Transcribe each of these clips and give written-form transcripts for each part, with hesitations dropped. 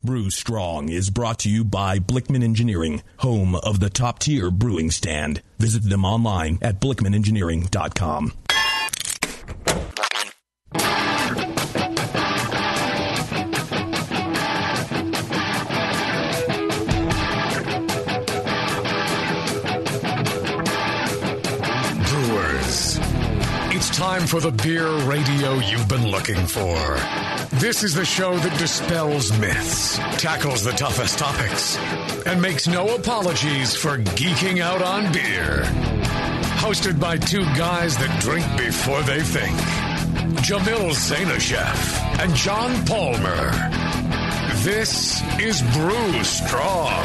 Brew Strong is brought to you by Blickman Engineering, home of the top-tier brewing stand. Visit them online at blickmanengineering.com. Brewers, it's time for the beer radio you've been looking for. This is the show that dispels myths, tackles the toughest topics, and makes no apologies for geeking out on beer. Hosted by two guys that drink before they think, Jamil Zainasheff and John Palmer. This is Brew Strong.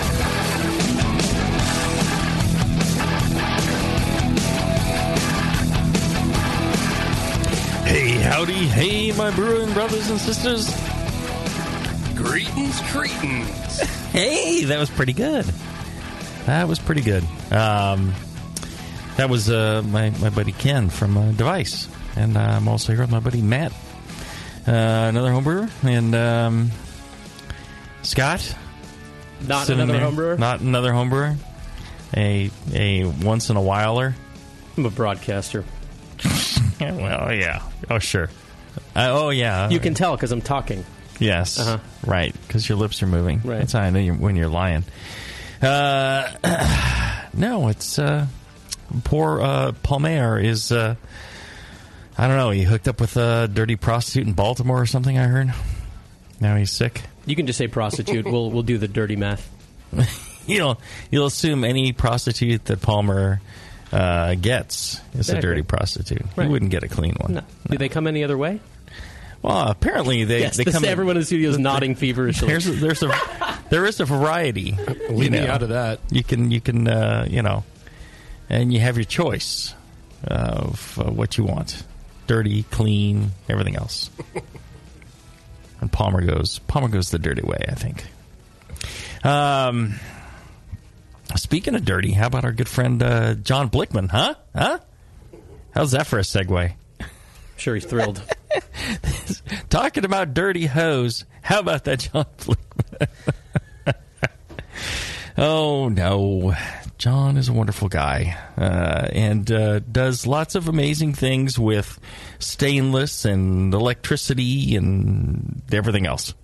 Hey, howdy, hey, my brewing brothers and sisters. Greetings. Hey, that was pretty good. That was my buddy Ken from Device. And I'm also here with my buddy Matt, another homebrewer. And Scott. Not another homebrewer? Not another homebrewer. A once-in-a-whiler. I'm a broadcaster. Well, yeah. Oh, sure. Oh, yeah. You can tell because I'm talking. Yes. Uh-huh. Right, because your lips are moving. Right. That's how I know when you're lying. No, it's... poor Palmer is... I don't know, he hooked up with a dirty prostitute in Baltimore or something, I heard. Now he's sick. You can just say prostitute. We'll do the dirty math. You'll assume any prostitute that Palmer... gets is a dirty prostitute. Right. He wouldn't get a clean one. No. Do they come any other way? Well, apparently they come. Everyone in the studio is nodding feverishly. There is a variety. Leave me out of that. You can and you have your choice of what you want: dirty, clean, everything else. And Palmer goes the dirty way, I think. Speaking of dirty, how about our good friend John Blickman, huh? How's that for a segue? Sure, he's thrilled. Talking about dirty hose, how about that, John Blickman? Oh, no. John is a wonderful guy and does lots of amazing things with stainless and electricity and everything else.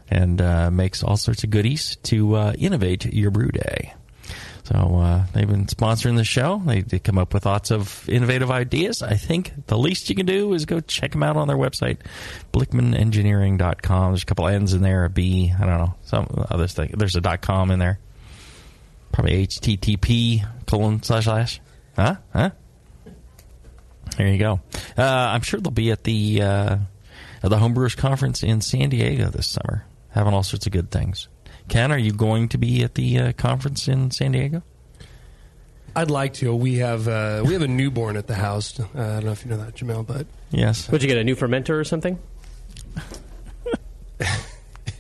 And makes all sorts of goodies to innovate your brew day. So they've been sponsoring the show. They come up with lots of innovative ideas. I think the least you can do is go check them out on their website, blickmanengineering.com. There's a couple N's in there, a B, I don't know, some other thing. There's a .com in there. Probably http:// Huh? There you go. I'm sure they'll be at the Homebrewers Conference in San Diego this summer, having all sorts of good things. Ken, are you going to be at the conference in San Diego? I'd like to. We have a newborn at the house. I don't know if you know that, Jamil, but yes. Would you get a new fermenter or something?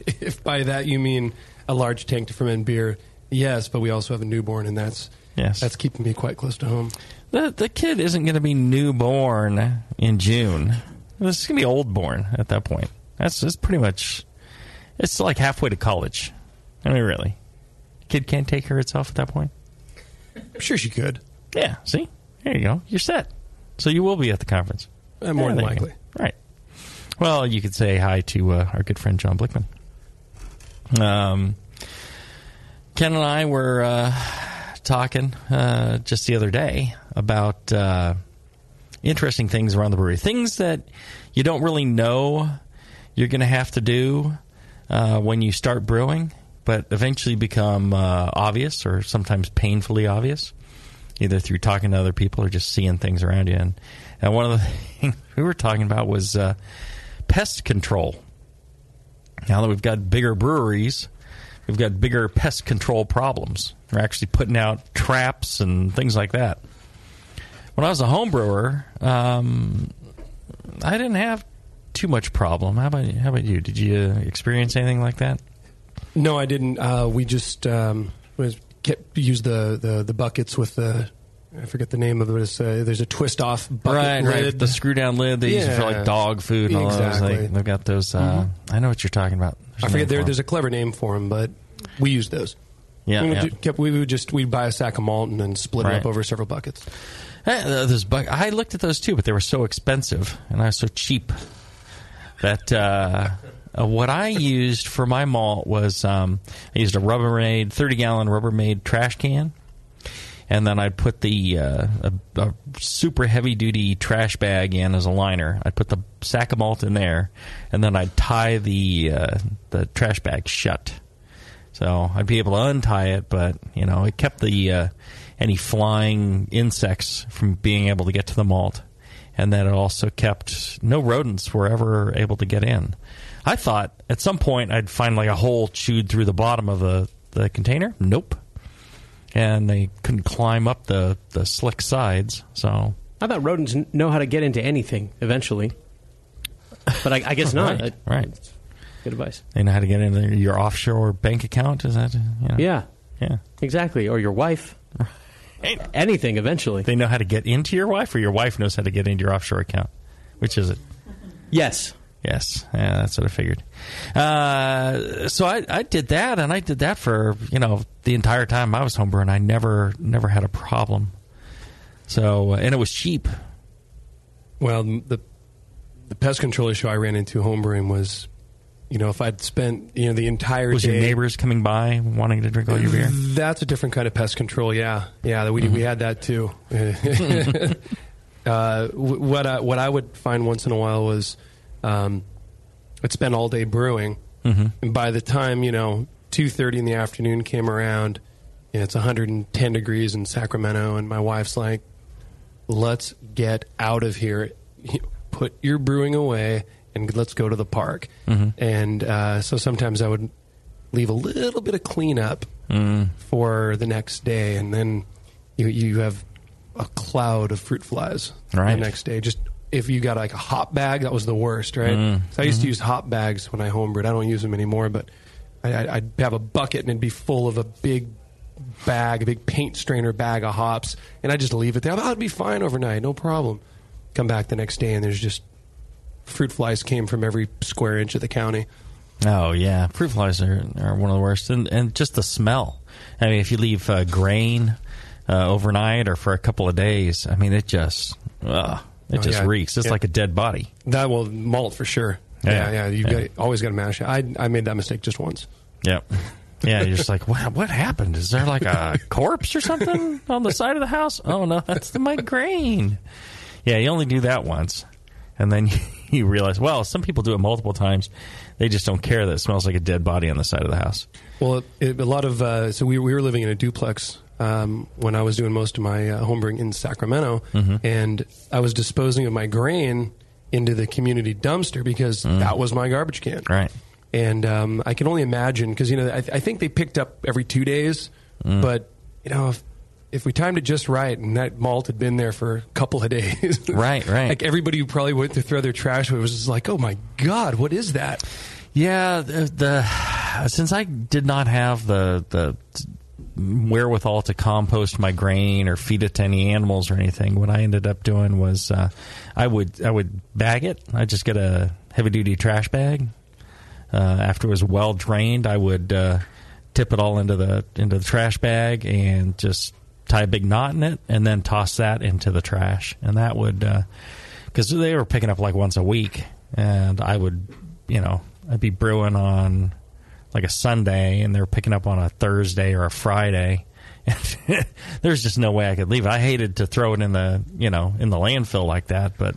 If by that you mean a large tank to ferment beer, yes. But we also have a newborn, and that's keeping me quite close to home. The kid isn't going to be newborn in June. It's going to be old born at that point. That's pretty much. It's like halfway to college. I mean, really. Kid can't take care of itself at that point? I'm sure she could. Yeah, see? There you go. You're set. So you will be at the conference. More than likely. Right. Well, you could say hi to our good friend John Blickman. Ken and I were talking just the other day about interesting things around the brewery. Things that you don't really know you're going to have to do when you start brewing, but eventually become obvious or sometimes painfully obvious, either through talking to other people or just seeing things around you. And one of the things we were talking about was pest control. Now that we've got bigger breweries, we've got bigger pest control problems. We're actually putting out traps and things like that. When I was a home brewer, I didn't have too much problem. How about you? Did you experience anything like that? No, I didn't. We just used the buckets with the, I forget the name of it. There's a twist off bucket lid. Right. The screw down lid they use for like dog food and all those. They've got those. I know what you're talking about. I forget. There's a clever name for them, but we use those. Yeah, we'd buy a sack of malt and then split it up over several buckets. I looked at those too, but they were so expensive and I was so cheap that what I used for my malt was I used a Rubbermaid 30-gallon Rubbermaid trash can. And then I'd put a super heavy-duty trash bag in as a liner. I'd put the sack of malt in there, and then I'd tie the trash bag shut. So I'd be able to untie it, but it kept any flying insects from being able to get to the malt, and then it also kept no rodents were ever able to get in. I thought at some point I'd find like a hole chewed through the bottom of the container. Nope. And they couldn't climb up the slick sides. So I thought rodents know how to get into anything eventually, but I guess not. Right. Good advice. They know how to get into your offshore bank account. Is that? Yeah. Yeah. Exactly. Or your wife. Anything eventually. They know how to get into your wife, or your wife knows how to get into your offshore account. Which is it? Yes. Yes, yeah, that's what I figured. So I did that, and I did that for the entire time I was homebrewing. I never had a problem. So and it was cheap. Well, the pest control issue I ran into homebrewing was, if I'd spent the entire was day, your neighbors coming by wanting to drink all your beer? That's a different kind of pest control. Yeah. We had that too. What I would find once in a while was. I'd spend all day brewing, and by the time 2:30 in the afternoon came around, it's 110 degrees in Sacramento, and my wife's like, "Let's get out of here. Put your brewing away, and let's go to the park." And so sometimes I would leave a little bit of cleanup for the next day, and then you have a cloud of fruit flies the next day. Just if you got like a hop bag, that was the worst, right? So I used to use hop bags when I homebrewed. I don't use them anymore, but I'd have a bucket and it'd be full of a big paint strainer bag of hops, and I'd just leave it there. I'd be fine overnight, no problem. Come back the next day, and there's just fruit flies came from every square inch of the county. Oh, yeah. Fruit flies are one of the worst. And just the smell. I mean, if you leave grain overnight or for a couple of days, I mean, it just... reeks. It's like a dead body. Malt for sure. Yeah. You've always got to mash it. I made that mistake just once. Yep. Yeah, you're just like, what happened? Is there like a corpse or something on the side of the house? Oh, no, that's my grain. Yeah, you only do that once. And then you realize, well, some people do it multiple times. They just don't care that it smells like a dead body on the side of the house. Well, a lot of... so we were living in a duplex when I was doing most of my homebrewing in Sacramento, and I was disposing of my grain into the community dumpster because that was my garbage can. Right. And I can only imagine, because I think they picked up every 2 days, but if we timed it just right and that malt had been there for a couple of days, right. Like everybody who probably went to throw their trash away was just like, oh my God, what is that? Yeah, since I did not have the wherewithal to compost my grain or feed it to any animals or anything, what I ended up doing was I would bag it. I'd just get a heavy duty trash bag. After it was well drained, I would tip it all into the trash bag and just tie a big knot in it, and then toss that into the trash. And that would, because they were picking up like once a week, and I would, I'd be brewing on like a Sunday, and they were picking up on a Thursday or a Friday. There's just no way I could leave it. I hated to throw it in the landfill like that, but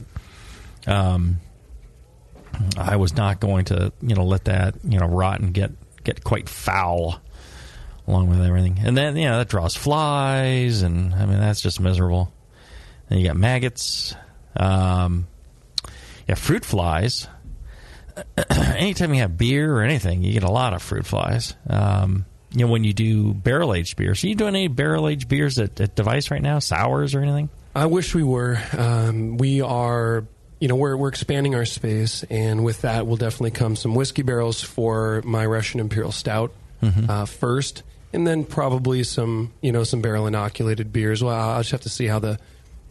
I was not going to let that rot and get quite foul along with everything. And then that draws flies, and I mean that's just miserable. And you got maggots, fruit flies. Anytime you have beer or anything, you get a lot of fruit flies. When you do barrel-aged beers. Are you doing any barrel-aged beers at Device right now? Sours or anything? I wish we were. We are, we're expanding our space, and with that will definitely come some whiskey barrels for my Russian Imperial Stout first, and then probably some barrel inoculated beers. Well, I'll just have to see how the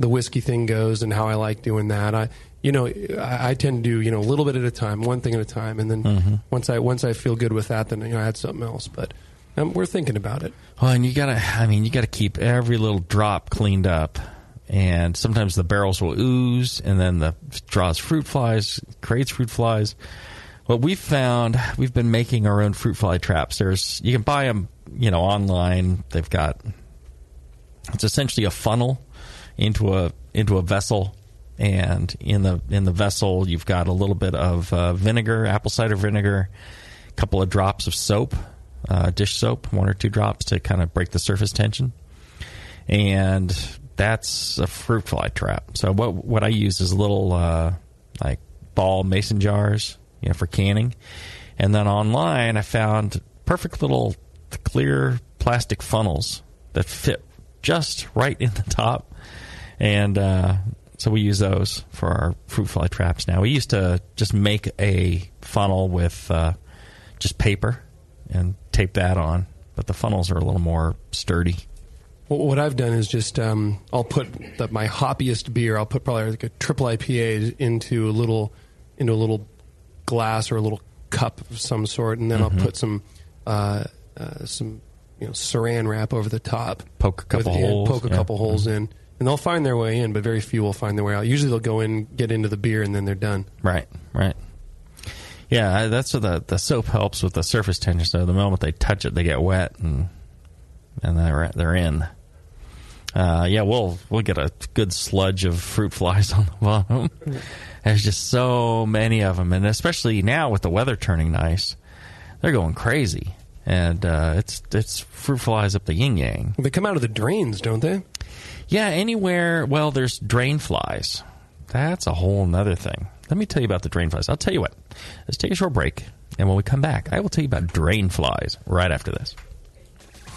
whiskey thing goes and how I like doing that. I tend to do, a little bit at a time, one thing at a time. And then once I feel good with that, then, I add something else. But we're thinking about it. Well, and you gotta keep every little drop cleaned up. And sometimes the barrels will ooze, and then the draws fruit flies, creates fruit flies. What we've found, we've been making our own fruit fly traps. You can buy them, online. It's essentially a funnel into a vessel, and in the vessel you've got a little bit of vinegar, apple cider vinegar, a couple of drops of soap, dish soap, 1 or 2 drops to kind of break the surface tension, and that's a fruit fly trap. So what I use is little like ball mason jars, for canning, and then online I found perfect little clear plastic funnels that fit just right in the top, and so we use those for our fruit fly traps now. We used to just make a funnel with just paper and tape that on, but the funnels are a little more sturdy. Well, what I've done is just I'll put my hoppiest beer. I'll put probably like a triple IPA into a little glass or a little cup of some sort, and then I'll put some saran wrap over the top. Poke a couple holes in, and they'll find their way in, but very few will find their way out. Usually they'll go in, get into the beer, and then they're done. Right. Yeah, that's what the soap helps with the surface tension. So the moment they touch it, they get wet, and they're in. We'll get a good sludge of fruit flies on the bottom. There's just so many of them, and especially now with the weather turning nice, they're going crazy. And it's fruit flies up the yin yang. They come out of the drains, don't they? Yeah, anywhere. Well, there's drain flies. That's a whole nother thing. Let me tell you about the drain flies. I'll tell you what. Let's take a short break, and when we come back, I will tell you about drain flies right after this.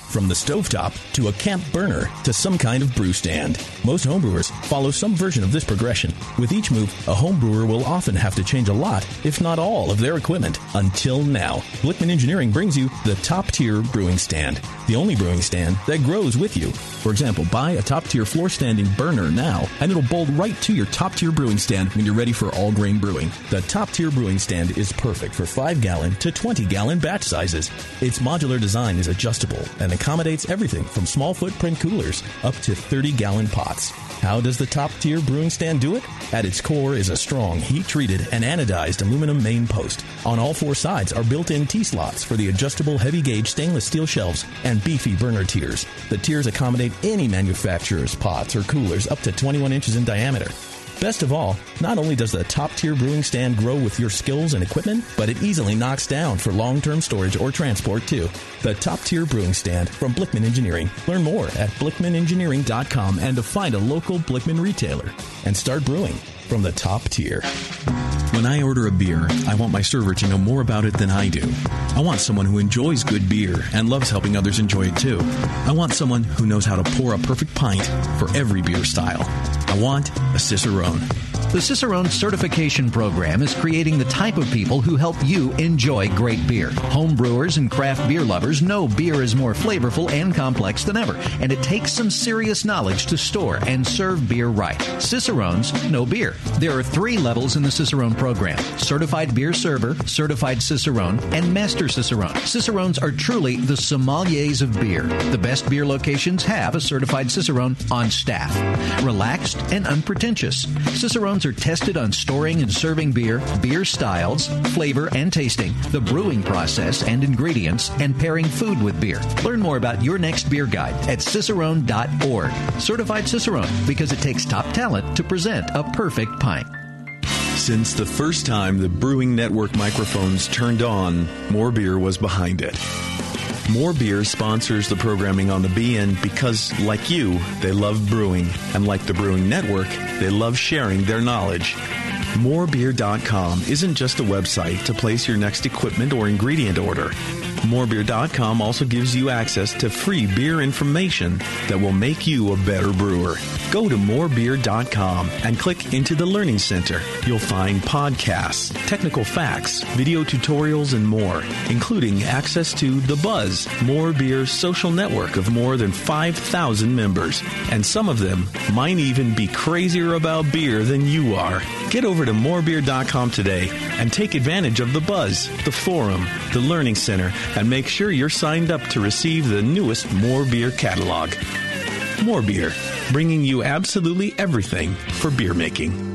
From the stovetop to a camp burner to some kind of brew stand, most homebrewers follow some version of this progression. With each move, a homebrewer will often have to change a lot, if not all, of their equipment. Until now, Blickman Engineering brings you the top-tier brewing stand, the only brewing stand that grows with you. For example, buy a top-tier floor-standing burner now, and it'll bolt right to your top-tier brewing stand when you're ready for all-grain brewing. The top-tier brewing stand is perfect for 5-gallon to 20-gallon batch sizes. Its modular design is adjustable and accommodates everything from small footprint coolers up to 30-gallon pots. How does the top-tier brewing stand do it? At its core is a strong, heat-treated, and anodized aluminum main post. On all 4 sides are built-in T-slots for the adjustable heavy-gauge stainless steel shelves and beefy burner tiers. The tiers accommodate any manufacturer's pots or coolers up to 21 inches in diameter. Best of all, not only does the top-tier brewing stand grow with your skills and equipment, but it easily knocks down for long-term storage or transport, too. The top-tier brewing stand from Blickman Engineering. Learn more at blickmanengineering.com and to find a local Blickman retailer. And start brewing from the top tier. When I order a beer, I want my server to know more about it than I do. I want someone who enjoys good beer and loves helping others enjoy it, too. I want someone who knows how to pour a perfect pint for every beer style. I want a Cicerone. The Cicerone Certification Program is creating the type of people who help you enjoy great beer. Home brewers and craft beer lovers know beer is more flavorful and complex than ever, and it takes some serious knowledge to store and serve beer right. Cicerones know beer. There are 3 levels in the Cicerone program: Certified Beer Server, Certified Cicerone, and Master Cicerone. Cicerones are truly the sommeliers of beer. The best beer locations have a certified Cicerone on staff. Relaxed and unpretentious. Cicerones are tested on storing and serving beer, beer styles, flavor and tasting, the brewing process and ingredients, and pairing food with beer. Learn more about your next beer guide at cicerone.org. Certified Cicerone, because it takes top talent to present a perfect pint. Since the first time the Brewing Network microphones turned on, More Beer was behind it. More Beer sponsors the programming on the BN because, like you, they love brewing. And like the Brewing Network, they love sharing their knowledge. Morebeer.com isn't just a website to place your next equipment or ingredient order. Morebeer.com also gives you access to free beer information that will make you a better brewer. Go to morebeer.com and click into the Learning Center. You'll find podcasts, technical facts, video tutorials, and more, including access to The Buzz, More Beer's social network of more than 5,000 members. And some of them might even be crazier about beer than you are. Get over to morebeer.com today and take advantage of the buzz, the forum, the learning center, and make sure you're signed up to receive the newest More Beer catalog. More Beer, bringing you absolutely everything for beer making.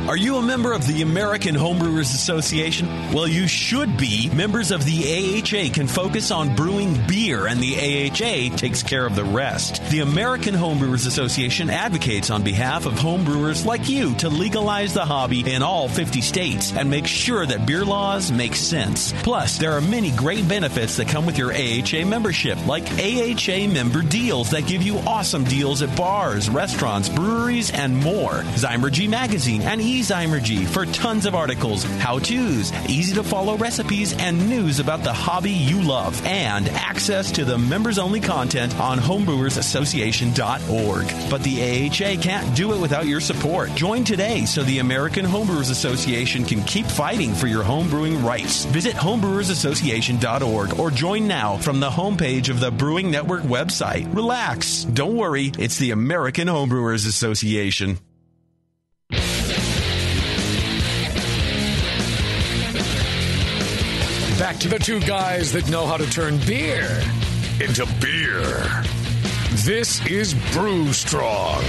Are you a member of the American Homebrewers Association? Well, you should be. Members of the AHA can focus on brewing beer, and the AHA takes care of the rest. The American Homebrewers Association advocates on behalf of homebrewers like you to legalize the hobby in all 50 states and make sure that beer laws make sense. Plus, there are many great benefits that come with your AHA membership, like AHA member deals that give you awesome deals at bars, restaurants, breweries, and more. Zymergy Magazine and Zymergy for tons of articles, how-tos, easy-to-follow recipes, and news about the hobby you love, and access to the members-only content on homebrewersassociation.org. But the AHA can't do it without your support. Join today so the American Homebrewers Association can keep fighting for your homebrewing rights. Visit homebrewersassociation.org or join now from the homepage of the Brewing Network website. Relax. Don't worry. It's the American Homebrewers Association. Back to the two guys that know how to turn beer into beer. This is Brew Strong.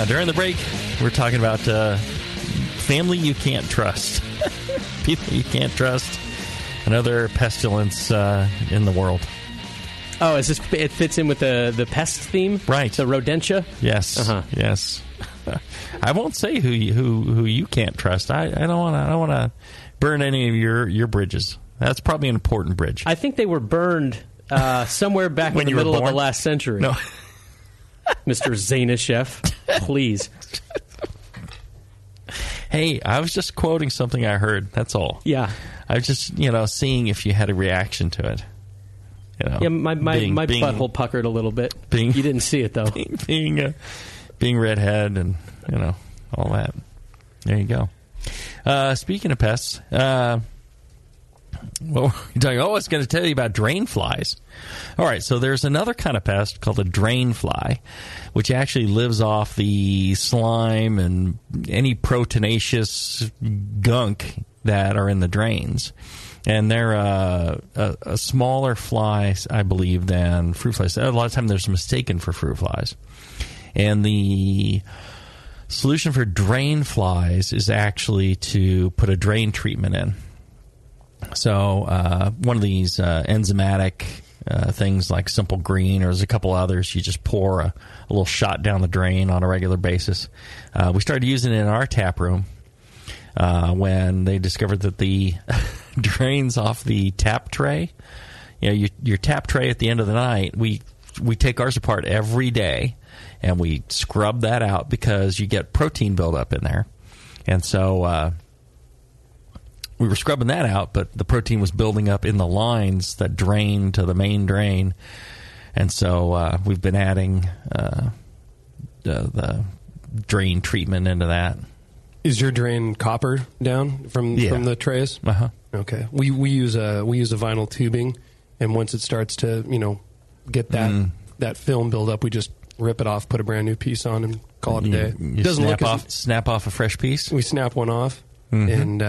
During the break, we're talking about family you can't trust. People you can't trust. Another pestilence in the world. Oh, is this? It fits in with the pest theme, right? The rodentia. Yes, yes. I won't say who you can't trust. I don't want to burn any of your bridges. That's probably an important bridge. I think they were burned somewhere back in the middle of the last century. No, Mr. Zanishev, please. Hey, I was just quoting something I heard. That's all. Yeah, I was just seeing if you had a reaction to it. Yeah, my butthole puckered a little bit. You didn't see it though. Being redhead and all that. There you go. Speaking of pests, I was going to tell you about drain flies. All right, so there's another kind of pest called a drain fly, which actually lives off the slime and any proteinaceous gunk that are in the drains. And they're a smaller fly, I believe, than fruit flies. A lot of times they're mistaken for fruit flies. And the solution for drain flies is actually to put a drain treatment in. So one of these enzymatic things like Simple Green, or there's a couple others, you just pour a little shot down the drain on a regular basis. We started using it in our tap room when they discovered that the drains off the tap tray, your tap tray at the end of the night, we take ours apart every day and we scrub that out because you get protein buildup in there. And so we were scrubbing that out, but the protein was building up in the lines that drain to the main drain. And so we've been adding the drain treatment into that. Is your drain copper down from the trays? Uh-huh. Okay. We use a vinyl tubing, and once it starts to get that film build up, we just rip it off, put a brand new piece on, and call it a day. You snap off a fresh piece. We snap one off, and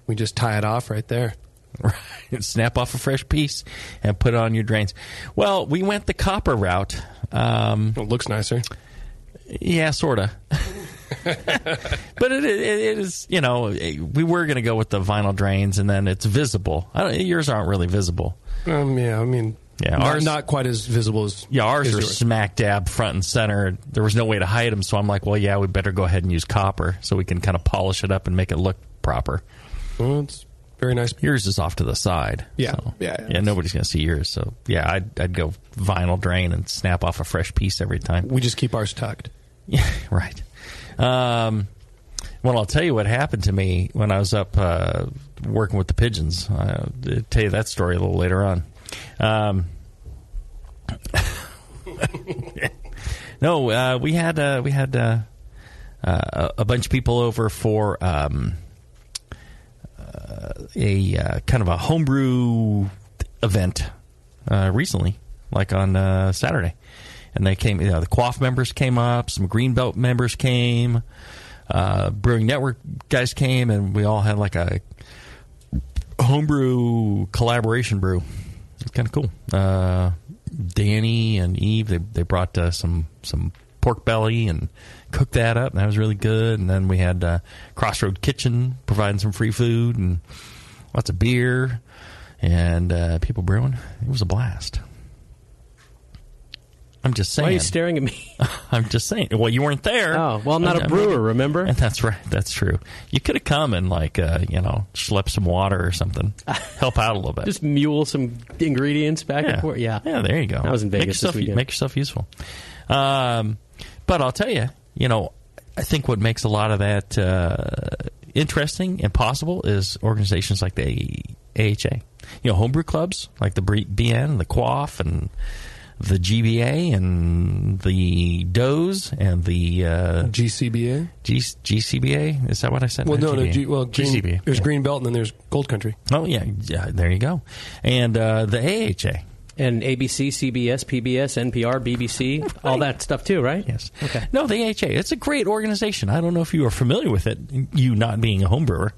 we just tie it off right there. Right. Snap off a fresh piece and put it on your drains. Well, we went the copper route. It looks nicer. Yeah, sort of. But it is, we were going to go with the vinyl drains, and then it's visible. Yours aren't really visible. Ours not quite as visible as ours are smack dab front and center. There was no way to hide them, so I'm like, well, we better go ahead and use copper so we can kind of polish it up and make it look proper. Well, it's very nice. Yours is off to the side. Yeah, so, nobody's going to see yours. So I'd go vinyl drain and snap off a fresh piece every time. We just keep ours tucked. Yeah, right. Well, I'll tell you what happened to me when I was up working with the pigeons. I'll tell you that story a little later on. No, we had a bunch of people over for a kind of a homebrew event. recently, like on Saturday. And they came, the Quaff members came up, some Greenbelt members came, Brewing Network guys came, and we all had like a homebrew collaboration brew. It's kind of cool. Danny and Eve, they brought some pork belly and cooked that up, and that was really good. And then we had Crossroad Kitchen providing some free food and lots of beer and people brewing. It was a blast. I'm just saying. Why are you staring at me? I'm just saying. Well, you weren't there. Oh, well, I'm not a brewer, remember? And that's right. That's true. You could have come and, schlep some water or something. Help out a little bit. Just mule some ingredients back and forth. Yeah. Yeah, there you go. I was in Vegas this weekend. Make yourself useful. But I'll tell you, I think what makes a lot of that interesting and possible is organizations like the AHA. Homebrew clubs like the BN, the Quaff, and the GBA and the DOEs and the GCBA. GCBA, is that what I said? Well, no, GCBA. There's Green Belt and then there's Gold Country. Oh yeah, there you go. And the AHA and ABC, CBS, PBS, NPR, BBC, right. All that stuff too, right? Yes. Okay. No, the AHA. It's a great organization. I don't know if you are familiar with it. You not being a homebrewer.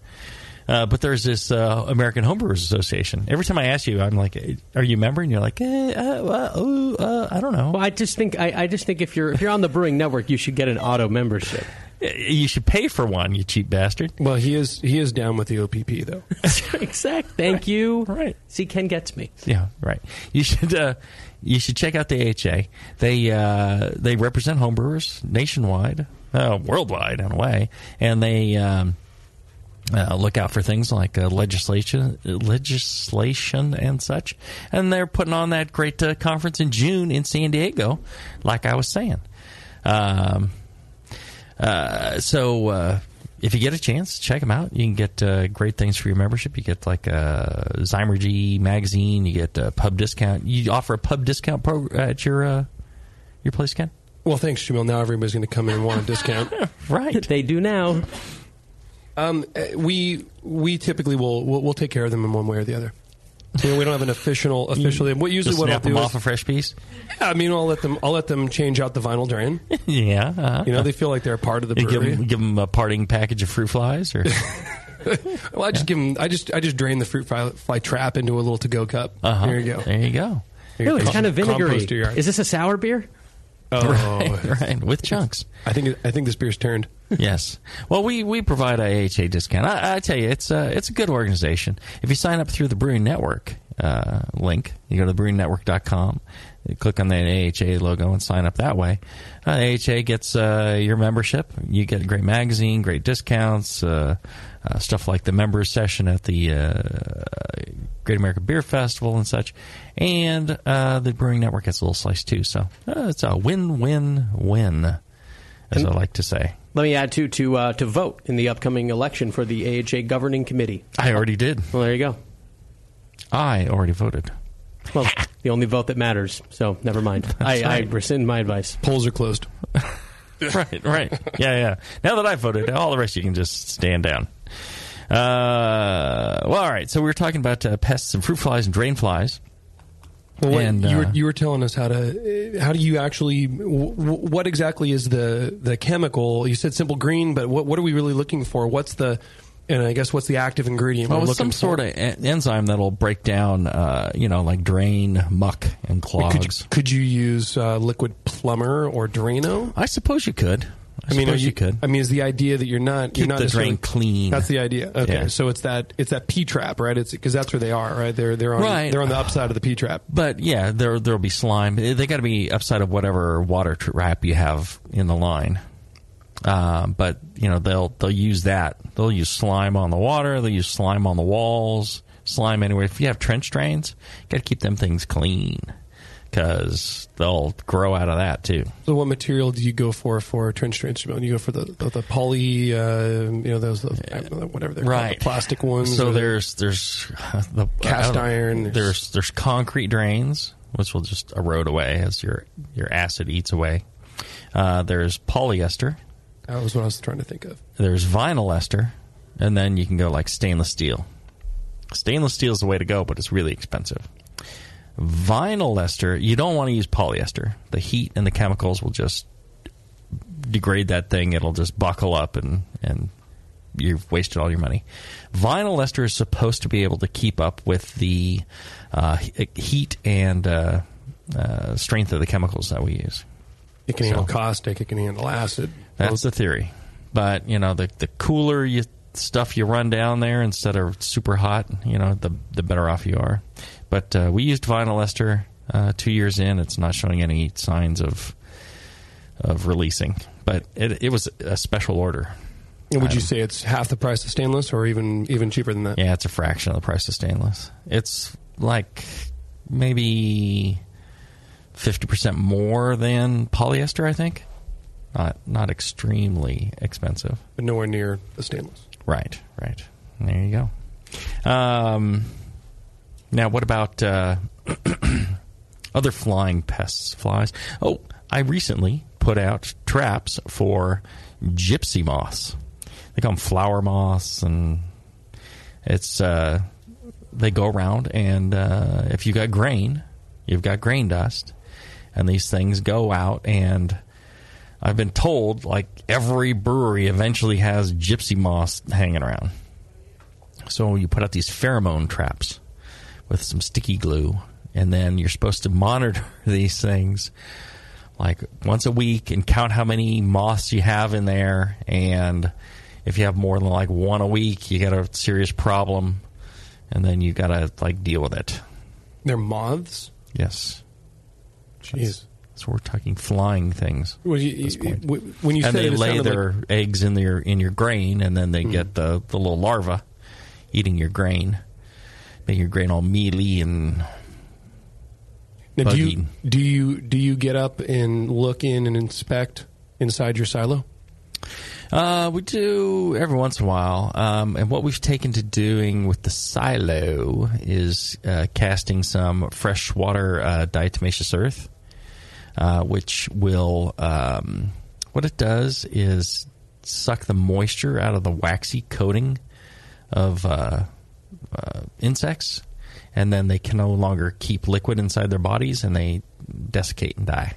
But there's this American Homebrewers Association. Every time I ask you, I'm like, "Are you a member?" And you're like, I don't know." Well, I just think if you're on the Brewing Network, you should get an auto membership. You should pay for one, you cheap bastard. Well, he is down with the OPP though. Exact. Thank you. Right. See, Ken gets me. Yeah. Right. You should check out the AHA. They represent homebrewers nationwide, worldwide in a way, and they. Look out for things like legislation and such. And they're putting on that great conference in June in San Diego, like I was saying. So if you get a chance, check them out. You can get great things for your membership. You get like Zymergy magazine. You get a pub discount. You offer a pub discount at your place, Ken? Well, thanks, Jamil. Now everybody's going to come in and want a discount. Right. They do now. We typically will take care of them in one way or the other. So we don't have an official. What usually just what snap I'll do them is off a fresh piece. Yeah, I mean, I'll let them change out the vinyl drain. Yeah, they feel like they're part of the brewery. Give them a parting package of fruit flies, or well, I just give them. I just drain the fruit fly trap into a little to-go cup. There you go. There you go. Ooh, it's kind of vinegary. Is this a sour beer? Oh, right, with chunks. I think this beer's turned. Yes. Well, we provide a AHA discount. I tell you, it's a good organization. If you sign up through the Brewing Network link, you go to thebrewingnetwork.com, you click on the AHA logo and sign up that way. AHA gets your membership. You get a great magazine, great discounts, stuff like the members session at the Great American Beer Festival and such. And the Brewing Network gets a little slice too. So it's a win-win-win, as I like to say. Let me add, too, to vote in the upcoming election for the AHA Governing Committee. I already did. Well, there you go. I already voted. Well, the only vote that matters, so never mind. I rescind my advice. Polls are closed. Right. Yeah. Now that I've voted, all the rest you can just stand down. Well, all right. So we were talking about pests and fruit flies and drain flies. Well, you were telling us how do you actually what exactly is the chemical? You said simple green, but what are we really looking for? What's the active ingredient? Well, it's some sort of enzyme that'll break down, like drain, muck, and clogs. Could you use liquid plumber or Drano? I suppose you could. I suppose you could. I mean, is the idea that you're not keep the drain clean? That's the idea. Okay, yeah. So it's that P trap, right? It's because that's where they are, right? They're on the upside of the P trap. But yeah, there'll be slime. They got to be upside of whatever water trap you have in the line. But they'll use that. They'll use slime on the water. They'll use slime on the walls. Slime anywhere. If you have trench drains, you got to keep them things clean, because they'll grow out of that too. So, what material do you go for trench drains? Do you go for the poly, those whatever they're called, the plastic ones? So there's the cast iron. There's concrete drains, which will just erode away as your acid eats away. There's polyester. That was what I was trying to think of. There's vinyl ester, and then you can go like stainless steel. Stainless steel is the way to go, but it's really expensive. Vinyl ester, you don't want to use polyester. The heat and the chemicals will just degrade that thing. It'll just buckle up and you've wasted all your money. Vinyl ester is supposed to be able to keep up with the heat and strength of the chemicals that we use. It can handle caustic. It can handle acid. That's the theory. But, the cooler stuff you run down there instead of super hot, the better off you are. But we used vinyl ester 2 years in. It's not showing any signs of releasing. But it was a special order. And would you say it's half the price of stainless or even cheaper than that? Yeah, it's a fraction of the price of stainless. It's like maybe 50% more than polyester, I think. Not extremely expensive. But nowhere near the stainless. Right. There you go. Now, what about other flying pests, flies? Oh, I recently put out traps for gypsy moths. They call them flower moths, and it's they go around, and if you got grain, you've got grain dust, and these things go out, and I've been told, like, every brewery eventually has gypsy moths hanging around. So you put out these pheromone traps with some sticky glue, and then you're supposed to monitor these things like once a week and count how many moths you have in there, and if you have more than like one a week, you got a serious problem, and then you got to like deal with it. They're moths? Yes. Jeez. So we're talking flying things. When you and they lay their like eggs in your grain, and then they get the little larva eating your grain, making your grain all mealy and buggy. Do you get up and look in and inspect inside your silo? We do every once in a while. And what we've taken to doing with the silo is casting some freshwater diatomaceous earth, which will, what it does is suck the moisture out of the waxy coating of insects, and then they can no longer keep liquid inside their bodies, and they desiccate and die.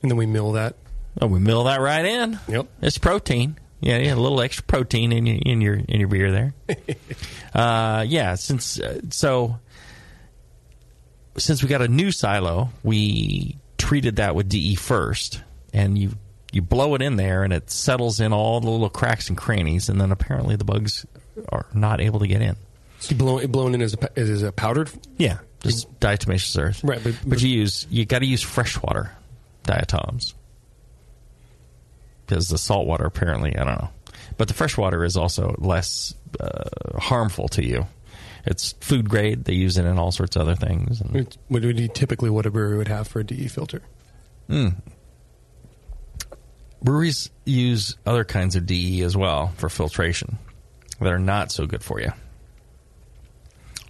And then we mill that. Oh, we mill that right in. Yep, it's protein. Yeah, a little extra protein in your beer there. Since we got a new silo, we treated that with DE first, and you blow it in there, and it settles in all the little cracks and crannies, and then apparently the bugs are not able to get in. So blown in as a powdered? Yeah, just diatomaceous earth. Right, but you got to use freshwater diatoms, because the salt water apparently, I don't know. But the freshwater is also less harmful to you. It's food grade. They use it in all sorts of other things. What would be typically what a brewery would have for a DE filter? Breweries use other kinds of DE as well for filtration that are not so good for you.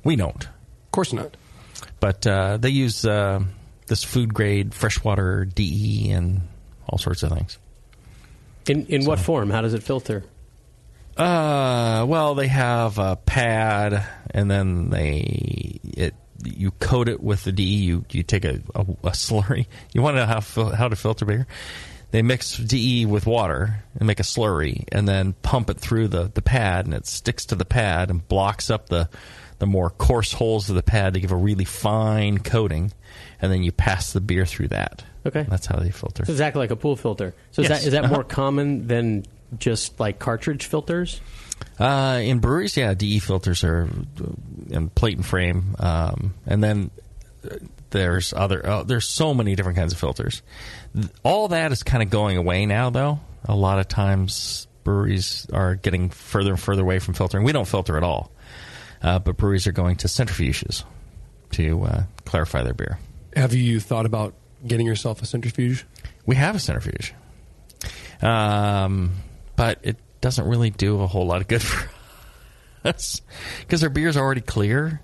We don't. Of course not. But they use this food grade freshwater DE and all sorts of things. In what form? How does it filter? Well, they have a pad, and then you coat it with the DE. You take a slurry. You want to know how to filter beer? They mix DE with water and make a slurry, and then pump it through the pad, and it sticks to the pad and blocks up the more coarse holes of the pad to give a really fine coating, and then you pass the beer through that. Okay. That's how they filter. So exactly like a pool filter. So yes. Is that more common than just like cartridge filters? In breweries, yeah, DE filters are in plate and frame, and then there's so many different kinds of filters. All that is kind of going away now, though. A lot of times breweries are getting further and further away from filtering. We don't filter at all, but breweries are going to centrifuges to clarify their beer. Have you thought about getting yourself a centrifuge? We have a centrifuge, but it doesn't really do a whole lot of good for us because our beer's already clear.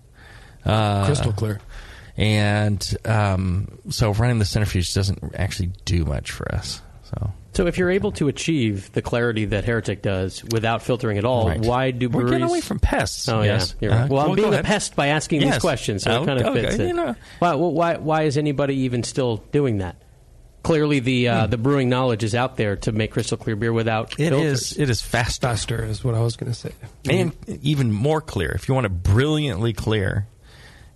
Crystal clear. And so running the centrifuge doesn't actually do much for us. So if you're able to achieve the clarity that Heretic does without filtering at all, why do breweries... We're getting away from pests. Oh, yes. Yeah. You're right. Well, I'm being a ahead. pest by asking these questions, so it kind of fits it. Why is anybody even still doing that? Clearly, the brewing knowledge is out there to make crystal clear beer without filters. It is faster. Faster is what I was going to say. And even more clear. If you want it brilliantly clear,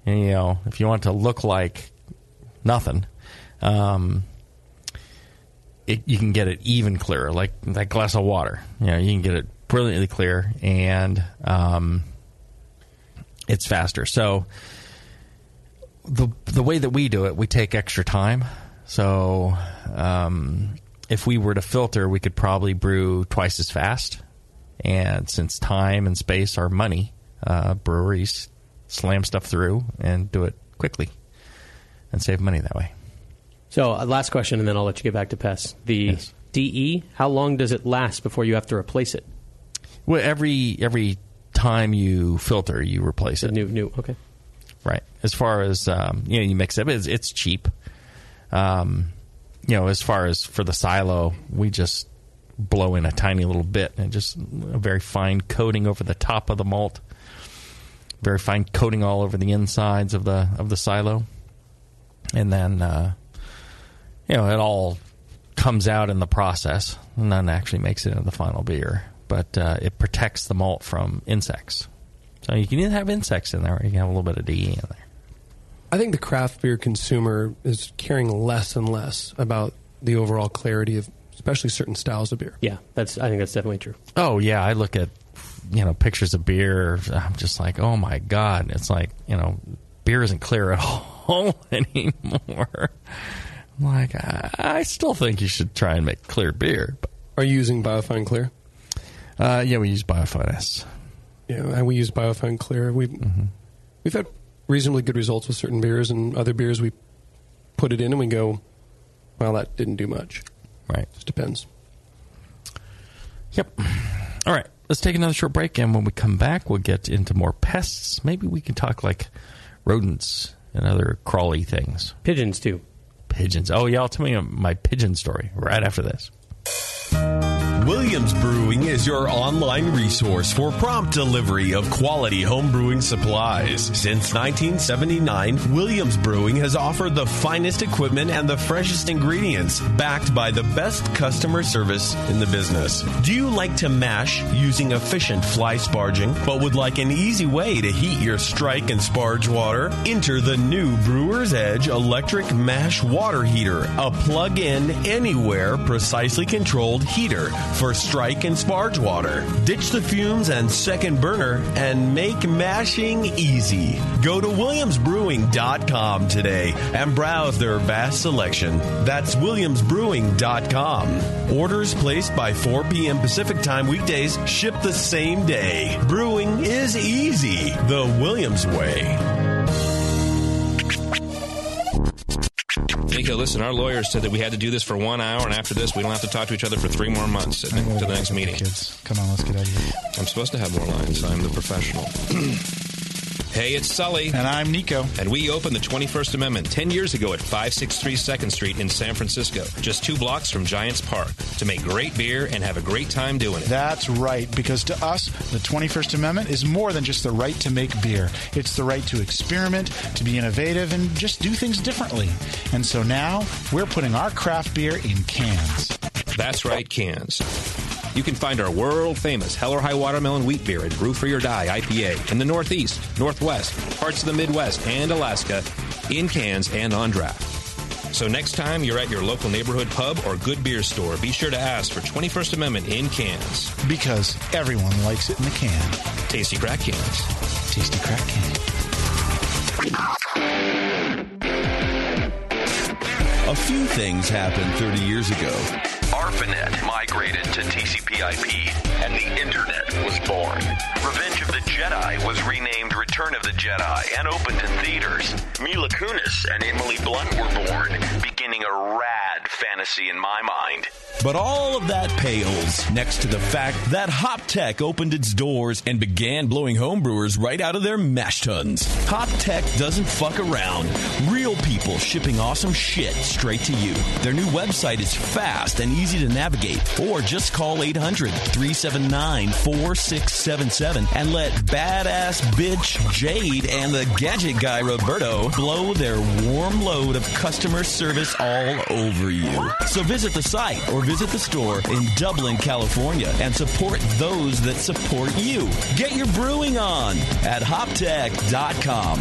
and, if you want it to look like nothing... you can get it even clearer, like that glass of water. You can get it brilliantly clear, and it's faster. So the way that we do it, we take extra time. So if we were to filter, we could probably brew twice as fast. And since time and space are money, breweries slam stuff through and do it quickly and save money that way. So, last question, and then I'll let you get back to pests. The DE, how long does it last before you have to replace it? Well, every time you filter, you replace it. New, okay. Right. As far as, you mix it, it's cheap. As far as for the silo, we just blow in a tiny little bit and just a very fine coating over the top of the malt. Very fine coating all over the insides of the silo. And then... it all comes out in the process. None actually makes it into the final beer. But it protects the malt from insects. So you can either have insects in there or you can have a little bit of DE in there. I think the craft beer consumer is caring less and less about the overall clarity of especially certain styles of beer. Yeah, I think that's definitely true. Oh, yeah. I look at pictures of beer. I'm just like, oh, my God. It's like, beer isn't clear at all anymore. Like, I still think you should try and make clear beer. Are you using Biofine Clear? Yeah, we use Biofine S. Yeah, and we use Biofine Clear. We've had reasonably good results with certain beers, and other beers we put it in and we go, well, that didn't do much. Right. Just depends. Yep. All right, let's take another short break, and when we come back, we'll get into more pests. Maybe we can talk like rodents and other crawly things. Pigeons, too. Pigeons. Oh, yeah, I'll tell you my pigeon story right after this. Williams Brewing is your online resource for prompt delivery of quality home brewing supplies. Since 1979, Williams Brewing has offered the finest equipment and the freshest ingredients, backed by the best customer service in the business. Do you like to mash using efficient fly sparging, but would like an easy way to heat your strike and sparge water? Enter the new Brewer's Edge electric mash water heater, a plug-in, anywhere, precisely controlled heater for strike and sparge water. Ditch the fumes and second burner and make mashing easy. Go to williamsbrewing.com today and browse their vast selection. That's williamsbrewing.com. Orders placed by 4 p.m. Pacific Time weekdays ship the same day. Brewing is easy the Williams way. Nico, listen, our lawyers said that we had to do this for 1 hour, and after this, we don't have to talk to each other for 3 more months to the next meeting. Kids. Come on, let's get out of here. I'm supposed to have more lines. I'm the professional. Hey, it's Sully. And I'm Nico. And we opened the 21st Amendment 10 years ago at 563 2nd Street in San Francisco, just 2 blocks from Giants Park, to make great beer and have a great time doing it. That's right, because to us, the 21st Amendment is more than just the right to make beer. It's the right to experiment, to be innovative, and just do things differently. And so now, we're putting our craft beer in cans. That's right, cans. You can find our world-famous Hell or High Watermelon Wheat Beer at Brew For Your Die IPA in the Northeast, Northwest, parts of the Midwest, and Alaska in cans and on draft. So next time you're at your local neighborhood pub or good beer store, be sure to ask for 21st Amendment in cans. Because everyone likes it in the can. Tasty crack cans. Tasty crack cans. A few things happened 30 years ago. ARPANET migrated to TCP/IP, and the Internet was born. Revenge of the Jedi was renamed Return of the Jedi and opened in theaters. Mila Kunis and Emily Blunt were born, beginning a rad fantasy in my mind. But all of that pales next to the fact that Hop Tech opened its doors and began blowing homebrewers right out of their mash tuns. Hop Tech doesn't fuck around. Real people shipping awesome shit straight to you. Their new website is fast and easy easy to navigate. Or just call 800-379-4677 and let badass bitch Jade and the gadget guy Roberto blow their warm load of customer service all over you. So visit the site or visit the store in Dublin, California and support those that support you. Get your brewing on at hoptech.com.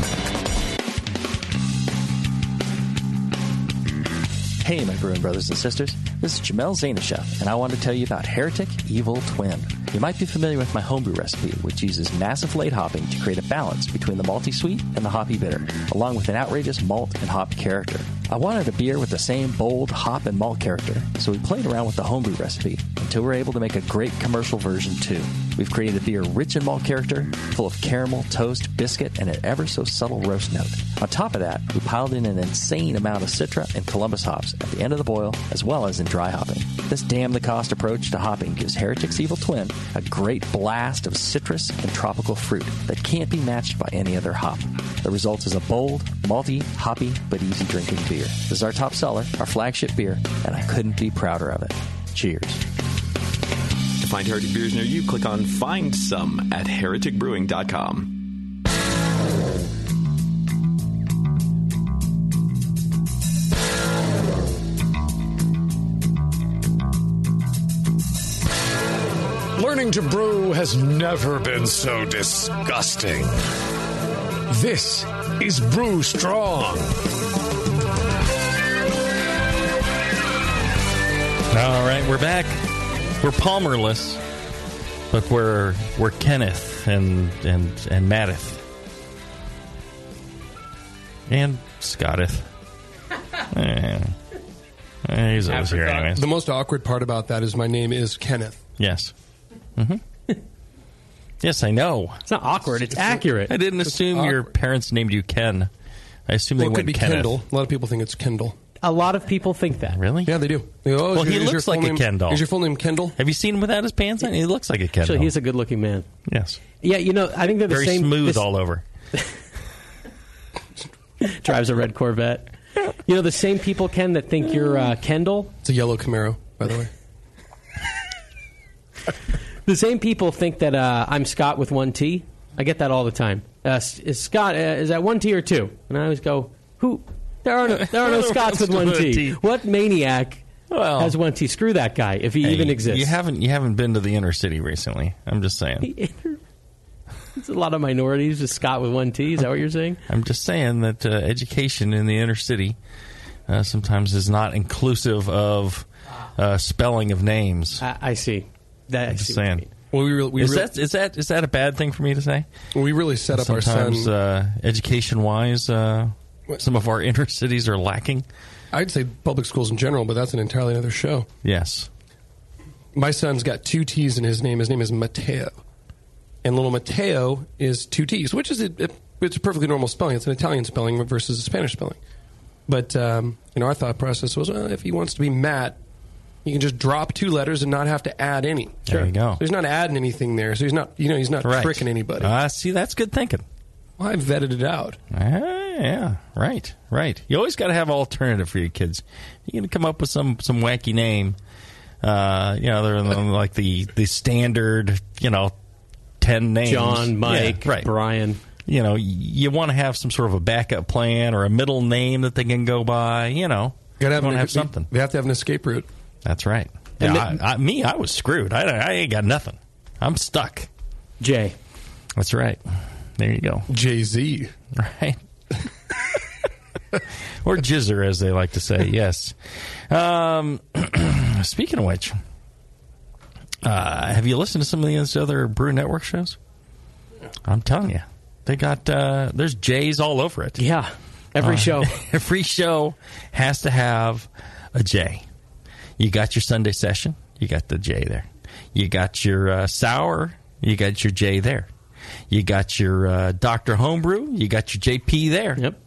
Hey, my brewing brothers and sisters. This is Jamil Zainashev, and I want to tell you about Heretic Evil Twin. You might be familiar with my homebrew recipe, which uses massive late hopping to create a balance between the malty sweet and the hoppy bitter, along with an outrageous malt and hop character. I wanted a beer with the same bold hop and malt character, so we played around with the homebrew recipe until we were able to make a great commercial version too. We've created a beer rich in malt character, full of caramel, toast, biscuit, and an ever so subtle roast note. On top of that, we piled in an insane amount of Citra and Columbus hops at the end of the boil, as well as in dry hopping. This damn-the-cost approach to hopping gives Heretic's Evil Twin a great blast of citrus and tropical fruit that can't be matched by any other hop. The result is a bold, malty, hoppy, but easy-drinking beer. This is our top seller, our flagship beer, and I couldn't be prouder of it. Cheers. To find Heretic beers near you, click on Find Some at hereticbrewing.com. Learning to brew has never been so disgusting. This is Brew Strong. All right, we're back. We're Palmerless, but we're Kenneth and Mattith and Scotteth. He's always here anyways. The most awkward part about that is my name is Kenneth. Yes. Mm-hmm. Yes, I know. It's not awkward. It's accurate. I didn't assume your parents named you Ken. I assume they went it could be Kenneth. Kendall. A lot of people think it's Kendall. A lot of people think that. Really? Yeah, they do. They go, well, he looks like a Kendall. Is your full name Kendall? Have you seen him without his pants on? He looks like a Kendall. Actually, he's a good-looking man. Yes. Yeah, I think they're the very same. Very smooth all over. Drives a red Corvette. The same people, Ken, that think you're Kendall. It's a yellow Camaro, by the way. The same people think that I'm Scott with one T. I get that all the time. Is Scott? Is that one T or two? And I always go, who? There are no Scots with one T. What maniac has one T? Screw that guy if he even exists. You haven't been to the inner city recently. I'm just saying. There's a lot of minorities with Scott with one T. Is that what you're saying? I'm just saying that education in the inner city sometimes is not inclusive of spelling of names. I see. I'm just saying. Well, is that a bad thing for me to say? Well, we really set up our son. Sometimes, education-wise, some of our inner cities are lacking. I'd say public schools in general, but that's an entirely other show. Yes. My son's got two T's in his name. His name is Matteo. And little Matteo is two T's, which is it's a perfectly normal spelling. It's an Italian spelling versus a Spanish spelling. But our thought process was, if he wants to be Matt, you can just drop two letters and not have to add any. There you go. So he's not adding anything there. So he's not, he's not tricking anybody. See, that's good thinking. Well, I vetted it out. Yeah, right. You always got to have an alternative for your kids. You're going to come up with some wacky name, other than like the standard, 10 names. John, Mike, Brian. You want to have some sort of a backup plan or a middle name that they can go by. You want to have something. They have to have an escape route. That's right. Yeah, I was screwed. I ain't got nothing. I'm stuck. Jay. That's right. There you go. Jay-Z. Right. Or Jizzer, as they like to say. Yes. Speaking of which, have you listened to some of these other Brew Network shows? I'm telling you. They got, there's J's all over it. Yeah. Every show. Every show has to have a J. You got your Sunday session, you got the J there. You got your sour, you got your J there. You got your Dr. Homebrew, you got your JP there. Yep.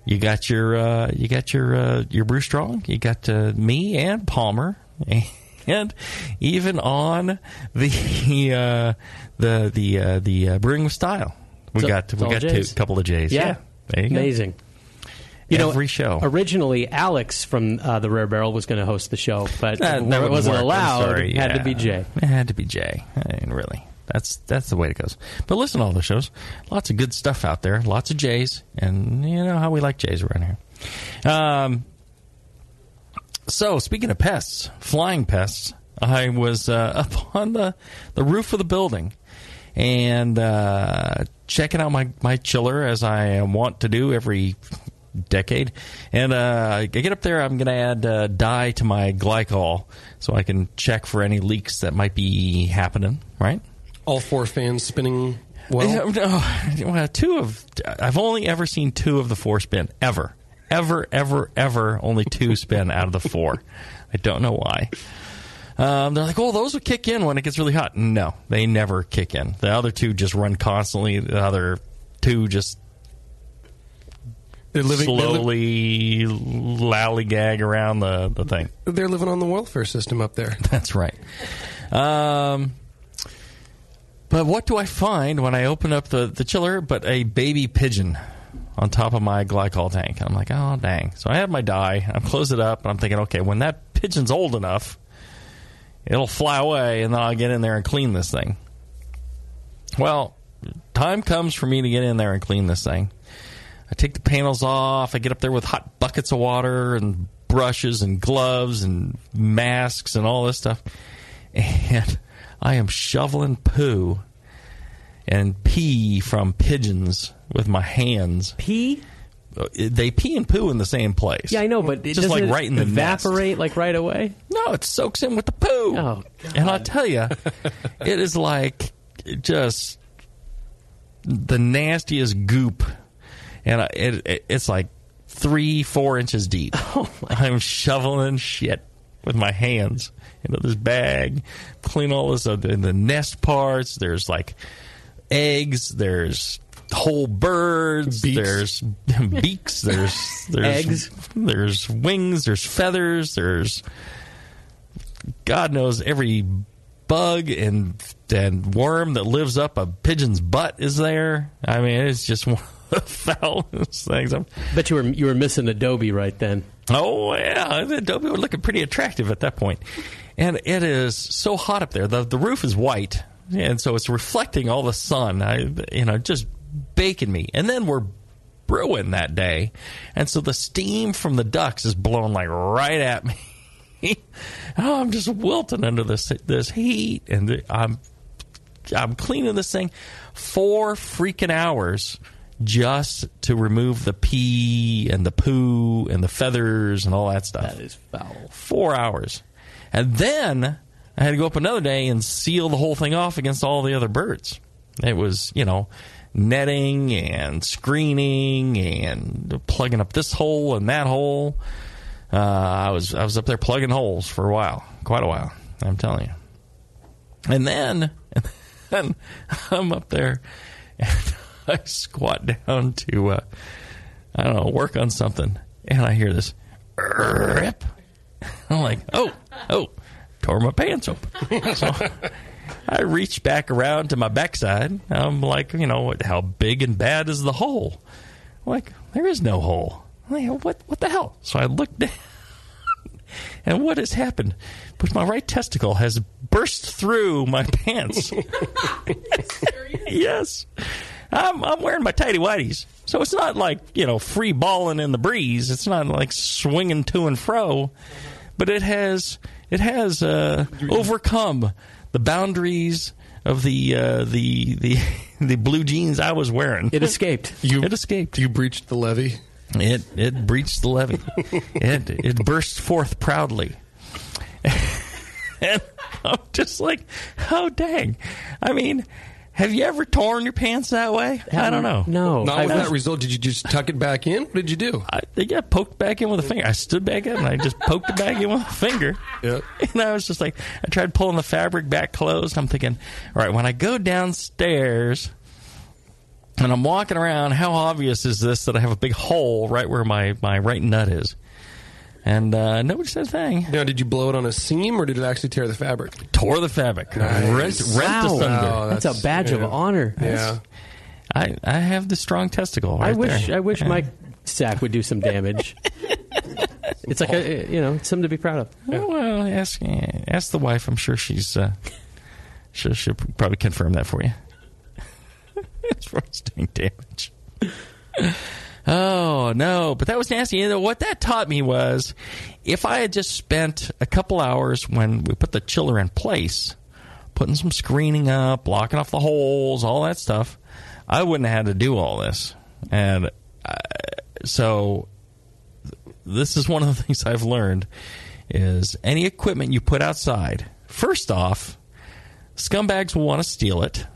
You got your Brew Strong, you got me and Palmer, and even on the Brewing with Style, we got a couple of J's. Yeah, there you amazing. go. Every show. Originally, Alex from the Rare Barrel was going to host the show, but it wasn't allowed. It had to be Jay. It had to be Jay. I mean, really. That's the way it goes. But listen to all the shows. Lots of good stuff out there. Lots of Jays. And you know how we like Jays around here. So, speaking of pests, flying pests, I was up on the roof of the building and checking out my chiller, as I want to do every decade. And I get up there, I'm going to add dye to my glycol so I can check for any leaks that might be happening, right? All 4 fans spinning well? I've only ever seen 2 of the 4 spin, ever. Ever, only 2 spin out of the 4. I don't know why. They're like, oh, those will kick in when it gets really hot. No, they never kick in. The other 2 just run constantly. The other 2 just slowly lollygag around the thing. They're living on the welfare system up there. That's right. But what do I find when I open up the chiller but a baby pigeon on top of my glycol tank? I'm like, oh, dang. So I have my dye. I close it up, and I'm thinking, okay, when that pigeon's old enough, it'll fly away, and then I'll get in there and clean this thing. Well, time comes for me to get in there and clean this thing. I take the panels off. I get up there with hot buckets of water and brushes and gloves and masks and all this stuff. And I am shoveling poo and pee from pigeons with my hands. Pee? They pee and poo in the same place. Yeah, I know, but just like right in the evaporate nest. Right away? No, it soaks in with the poo. Oh, God. And I'll tell you, it is like just the nastiest goop. And it's like 3-4 inches deep. Oh, I'm shoveling shit with my hands into this bag, clean all this up. In the nest parts, there's like eggs, there's whole birds, there's beaks, there's eggs, there's wings, there's feathers, there's God knows every bug and worm that lives up a pigeon's butt is there. I mean, it's just one of the foulest things. Bet you were missing Adobe right then. Oh, yeah. The Adobe was looking pretty attractive at that point. And it is so hot up there. The roof is white, and so it's reflecting all the sun, just baking me. And then we're brewing that day, and so the steam from the ducts is blowing like right at me. Oh, I'm just wilting under this heat, and I'm cleaning this thing 4 freaking hours just to remove the pee and the poo and the feathers and all that stuff. That is foul. 4 hours. And then I had to go up another day and seal the whole thing off against all the other birds. It was, netting and screening and plugging up this hole and that hole. I was up there plugging holes for a while, quite a while, I'm telling you. And then I'm up there and I squat down to, work on something. And I hear this rip. I'm like, oh, tore my pants open. So I reached back around to my backside. I'm like, how big and bad is the hole? I'm like, there is no hole. I'm like, what the hell? So I looked down, and what has happened? But my right testicle has burst through my pants. Yes. I'm wearing my tighty whities. So it's not like, free balling in the breeze. It's not like swinging to and fro. But it has overcome the boundaries of the blue jeans I was wearing. It escaped. It escaped. You breached the levee. It breached the levee. It burst forth proudly. And I'm just like, oh, dang. I mean, have you ever torn your pants that way? I don't know. No. Not with that result. Did you just tuck it back in? What did you do? I got poked back in with a finger. I stood back up and I just poked it back in with a finger. Yep. And I was just like, I tried pulling the fabric back closed. I'm thinking, all right, when I go downstairs and I'm walking around, how obvious is this that I have a big hole right where my right nut is? And nobody said a thing. Now, did you blow it on a seam, or did it actually tear the fabric? Tore the fabric. Nice. Rent asunder. Wow, that's a badge of honor. Yeah. I have the strong testicle right I wish there. my sack would do some damage. It's like it's something to be proud of. Oh, well, ask the wife. I'm sure she'll probably confirm that for you. As far as doing damage. Oh, no, but that was nasty. You know, what that taught me was if I had just spent a couple hours when we put the chiller in place, putting some screening up, blocking off the holes, all that stuff, I wouldn't have had to do all this. And so this is one of the things I've learned is any equipment you put outside, first off, scumbags will want to steal it.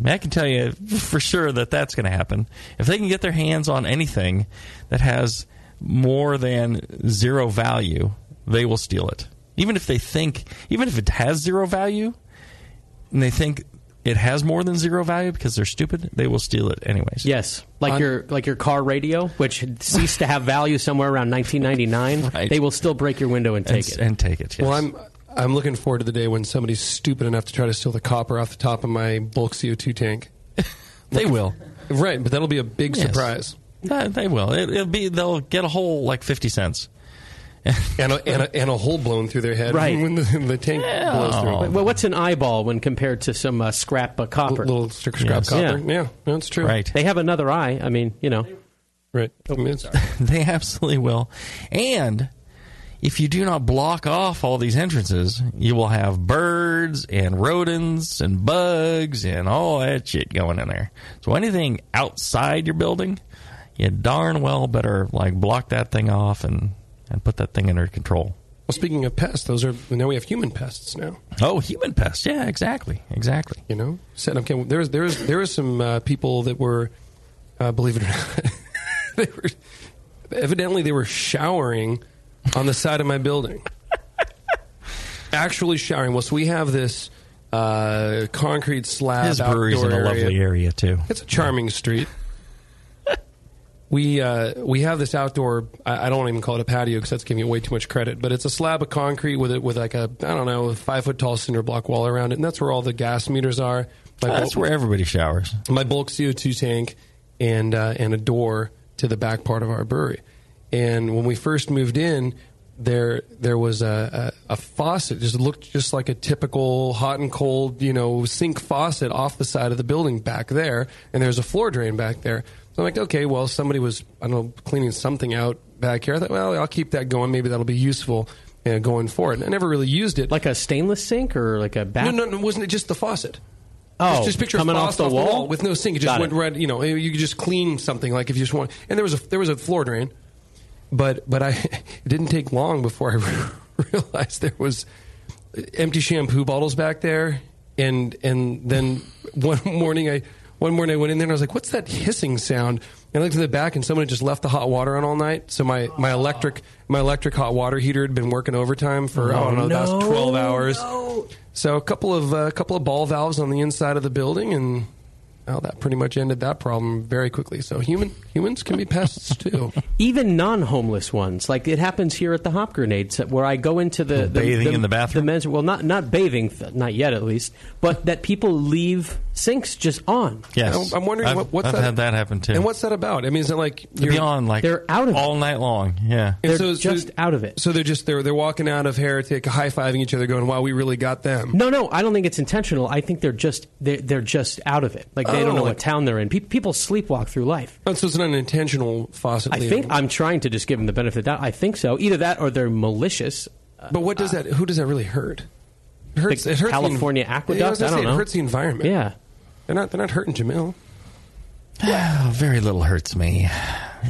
I can tell you for sure that that's going to happen. If they can get their hands on anything that has more than zero value, they will steal it. Even if it has zero value, and they think it has more than zero value because they're stupid, they will steal it anyways. Yes, like your car radio, which ceased to have value somewhere around 1999. Right. They will still break your window and take it. And take it, yes. Well, I'm looking forward to the day when somebody's stupid enough to try to steal the copper off the top of my bulk CO2 tank. They will. Right, but that'll be a big surprise. They will. They'll get a hole like 50 cents. and a hole blown through their head when the tank blows through. Well, what's an eyeball when compared to some scrap copper? Little scrap copper. Yeah, that's true. Right. They have another eye. I mean, Right. They absolutely will. And if you do not block off all these entrances, you will have birds and rodents and bugs and all that shit going in there. So anything outside your building, you darn well better block that thing off and put that thing under control. Well, speaking of pests, now we have human pests now. Oh, human pests! Yeah, exactly. There were some people that were, believe it or not, they were showering on the side of my building. Actually showering. Well, so we have this concrete slab. His brewery's in a lovely area too. It's a charming street. We have this outdoor. I don't even call it a patio because that's giving it way too much credit. But it's a slab of concrete with like a 5 foot tall cinder block wall around it, and that's where all the gas meters are. That's where everybody showers. My bulk CO2 tank and a door to the back part of our brewery. And when we first moved in, there was a faucet. Just looked just like a typical hot and cold, sink faucet off the side of the building back there, and there's a floor drain back there. So I'm like, okay, well, somebody was, cleaning something out back here. I thought, well, I'll keep that going. Maybe that'll be useful going forward. And I never really used it. Like a stainless sink or like a bath? No, wasn't it just the faucet? Oh, just picture coming a off faucet the wall with no sink. It just went right. You could just clean something like if you just want. And there was a floor drain, but it didn't take long before I realized there was empty shampoo bottles back there. And then one morning I went in there and I was like, what's that hissing sound? And I looked in the back and someone had just left the hot water on all night. So my electric hot water heater had been working overtime for the past 12 hours. No. So a couple of ball valves on the inside of the building, and that pretty much ended that problem very quickly. So humans can be pests too. Even non-homeless ones. Like it happens here at the Hop Grenades, where I go into the bathing in the bathroom. The men's, well, not bathing, not yet at least, but that people leave sinks just on. Yes, I'm wondering what's I've that, had that happen too. And what's that about? I mean, is it like you're on they're out of all it night long? Yeah, they're just out of it. So they're walking out of Heretic, high fiving each other, going, "Wow, we really got them." No, I don't think it's intentional. I think they're just out of it. Like they don't know what town they're in. People sleepwalk through life. Oh, so it's not an intentional faucet. I'm trying to just give them the benefit of the doubt. I think so. Either that or they're malicious. But what does that? Who does that really hurt? It hurts California aqueduct. I don't know. It hurts the environment. Yeah, they're not hurting Jamil. Very little hurts me.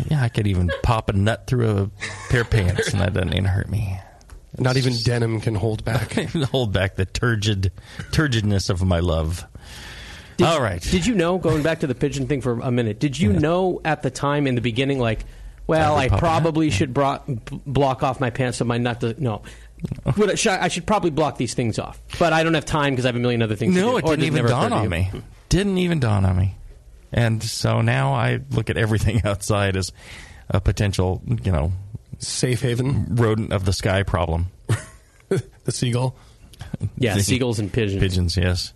Yeah, I could even pop a nut through a pair of pants, and that doesn't even hurt me. Not even denim can hold back. Hold back the turgidness of my love. All right. Did you know, going back to the pigeon thing for a minute, did you know at the time in the beginning, like, well, I probably should block off my pants so my nut doesn't... No. I should probably block these things off. But I don't have time because I have a million other things to do. No, it didn't even dawn on me. Didn't even dawn on me. And so now I look at everything outside as a potential, safe haven, rodent of the sky problem. The seagull. Yeah, seagulls and pigeons. Pigeons, yes.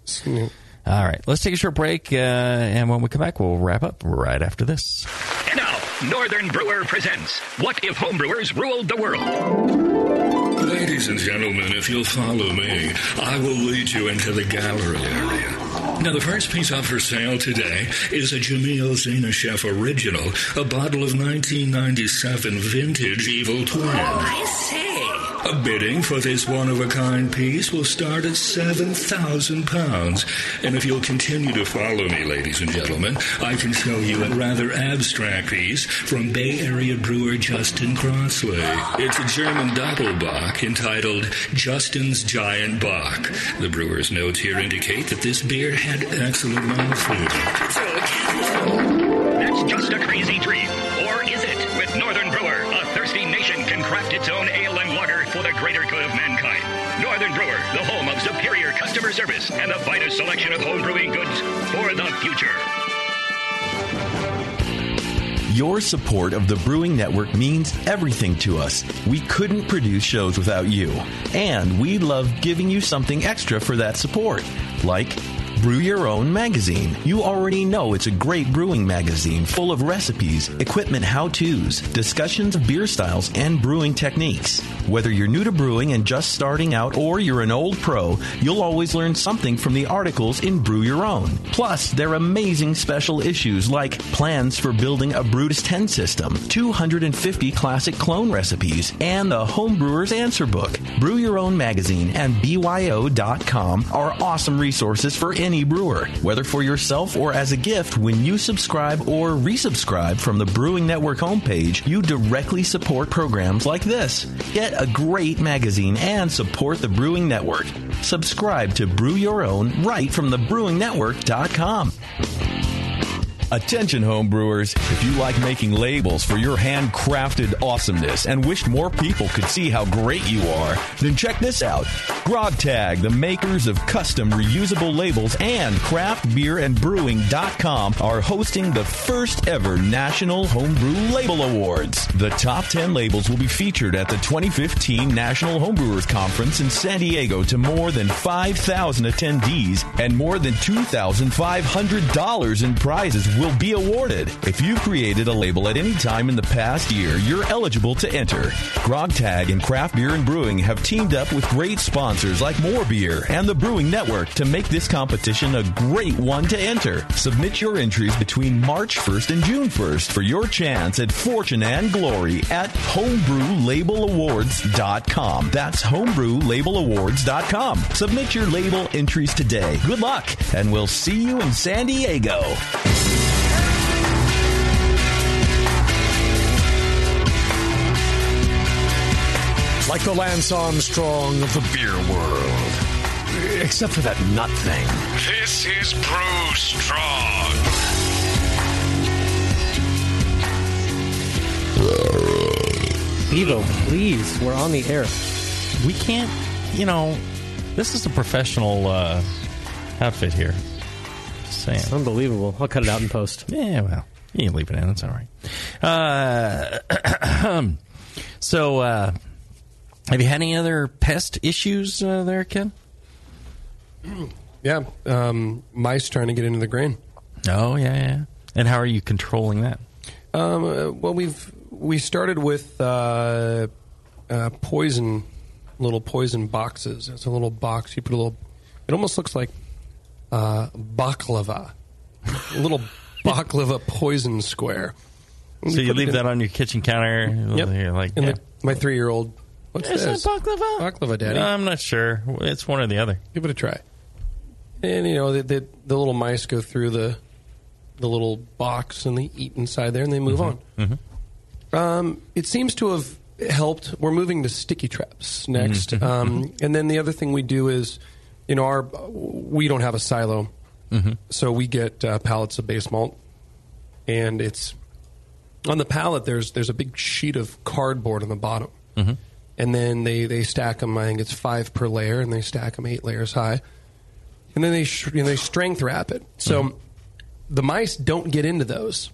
All right, let's take a short break, and when we come back, we'll wrap up right after this. And now, Northern Brewer presents What If Homebrewers Ruled the World? Ladies and gentlemen, if you'll follow me, I will lead you into the gallery area. Now, the first piece up for sale today is a Jamil Zainasheff original, a bottle of 1997 vintage Evil Twin. Oh, I say. A bidding for this one-of-a-kind piece will start at £7,000. And if you'll continue to follow me, ladies and gentlemen, I can show you a rather abstract piece from Bay Area brewer Justin Crossley. It's a German Doppelbock entitled Justin's Giant Bock. The brewer's notes here indicate that this beer had excellent mouthfeel. That's just a crazy dream. Or is it? With Northern Brewer, a thirsty nation can craft its own ale and lager for the greater good of mankind. Northern Brewer, the home of superior customer service and the finest selection of home brewing goods for the future. Your support of the Brewing Network means everything to us. We couldn't produce shows without you. And we love giving you something extra for that support. Like Brew Your Own magazine. You already know it's a great brewing magazine full of recipes, equipment how-tos, discussions of beer styles, and brewing techniques. Whether you're new to brewing and just starting out or you're an old pro, you'll always learn something from the articles in Brew Your Own. Plus, there are amazing special issues like plans for building a Brutus 10 system, 250 classic clone recipes, and the Homebrewer's Answer Book. Brew Your Own magazine and BYO.com are awesome resources for any brewer, whether for yourself or as a gift. When you subscribe or resubscribe from the Brewing Network homepage, you directly support programs like this. Get a great magazine and support the Brewing Network. Subscribe to Brew Your Own right from thebrewingnetwork.com. Attention homebrewers, if you like making labels for your handcrafted awesomeness and wish more people could see how great you are, then check this out. GrogTag, the makers of custom reusable labels, and craftbeerandbrewing.com are hosting the first ever National Homebrew Label Awards. The top 10 labels will be featured at the 2015 National Homebrewers Conference in San Diego to more than 5,000 attendees, and more than $2,500 in prizes will be awarded. If you've created a label at any time in the past year, you're eligible to enter. GrogTag and Craft Beer and Brewing have teamed up with great sponsors like More Beer and the Brewing Network to make this competition a great one to enter. Submit your entries between March 1st and June 1st for your chance at fortune and glory at homebrewlabelawards.com. That's homebrewlabelawards.com. Submit your label entries today. Good luck, and we'll see you in San Diego. Like the Lance Armstrong of the beer world. Except for that nut thing. This is Brew Strong. Evo, please, we're on the air. We can't, this is a professional outfit here. Just saying. It's unbelievable. I'll cut it out in post. Yeah, well, you can leave it in. It's all right. So, have you had any other pest issues there, Ken? Yeah, mice trying to get into the grain. Oh, yeah. And how are you controlling that? Well, we started with little poison boxes. It's a little box. You put a little. It almost looks like baklava, a little baklava poison square. So you leave that on your kitchen counter. Yep. You're like, my 3-year-old. What's is this? that baklava? Baklava, Daddy. No, I'm not sure. It's one or the other. Give it a try. And the little mice go through the little box and they eat inside there and they move on. Mm-hmm. It seems to have helped. We're moving to sticky traps next. And then the other thing we do is, we don't have a silo, so we get pallets of base malt, and it's on the pallet. There's a big sheet of cardboard on the bottom, and then they stack them. I think it's 5 per layer, and they stack them 8 layers high, and then they strength wrap it. So the mice don't get into those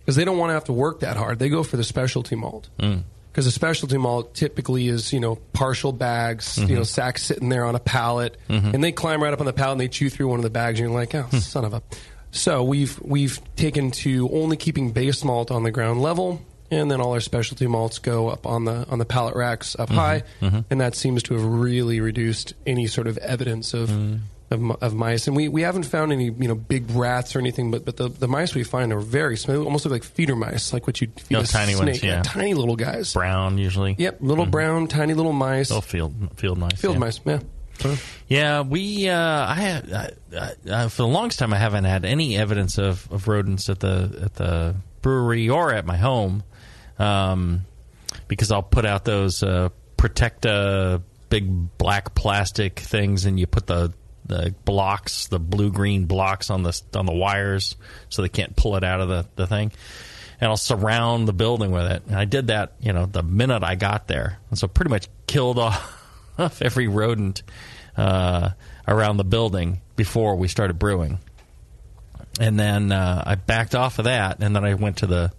because they don't want to have to work that hard. They go for the specialty malt. Because the specialty malt typically is, partial bags, sacks sitting there on a pallet, and they climb right up on the pallet and they chew through one of the bags, and you're like, oh, son of a... So we've taken to only keeping base malt on the ground level, and then all our specialty malts go up on the pallet racks up high, and that seems to have really reduced any sort of evidence of mice. And we haven't found any big rats or anything, but the mice we find are very small, almost look like feeder mice, like what you'd feed a tiny snake. ones, yeah. Tiny little guys, brown usually. Yep, little brown, tiny little mice. Little field mice. Field mice, yeah. Yeah, we. I for the longest time I haven't had any evidence of rodents at the brewery or at my home, because I'll put out those Protecta big black plastic things, and you put the blocks, the blue-green blocks on the wires, so they can't pull it out of the thing. And I'll surround the building with it. And I did that, the minute I got there, and so pretty much killed off every rodent around the building before we started brewing. And then I backed off of that, and then I went to the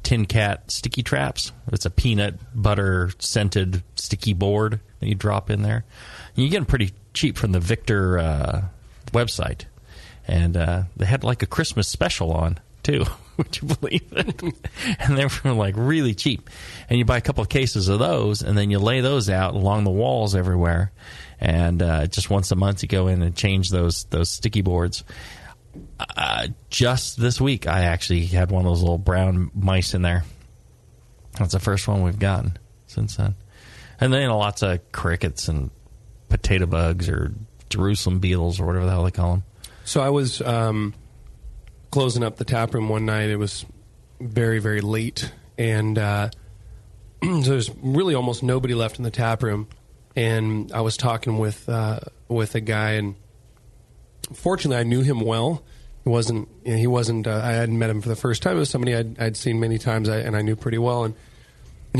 Tin Cat sticky traps. It's a peanut butter scented sticky board that you drop in there. And you get them pretty cheap from the Victor website. And they had like a Christmas special on, too. Would you believe it? And they were like really cheap. And you buy a couple of cases of those, and then you lay those out along the walls everywhere. And just once a month you go in and change those sticky boards. Just this week I actually had one of those little brown mice in there. That's the first one we've gotten since then. And then lots of crickets and potato bugs or Jerusalem beetles or whatever the hell they call them. So I was closing up the tap room one night. It was very, very late, and so there's really almost nobody left in the tap room. And I was talking with a guy, and fortunately I knew him well. He wasn't. I hadn't met him for the first time. It was somebody I'd seen many times, and I knew pretty well. And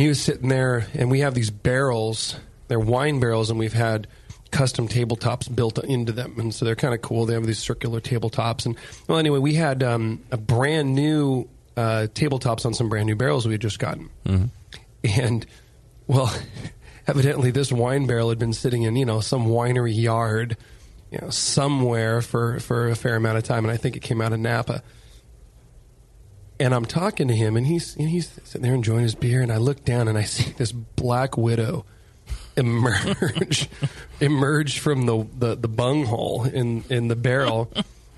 he was sitting there, and we have these barrels. They're wine barrels, and we've had custom tabletops built into them, and so they're kind of cool. They have these circular tabletops, and well, anyway, we had a brand new tabletops on some brand new barrels we had just gotten, and well, evidently this wine barrel had been sitting in some winery yard, somewhere for a fair amount of time, and I think it came out of Napa. And I'm talking to him, and he's sitting there enjoying his beer, and I look down and I see this black widow emerge from the bunghole in the barrel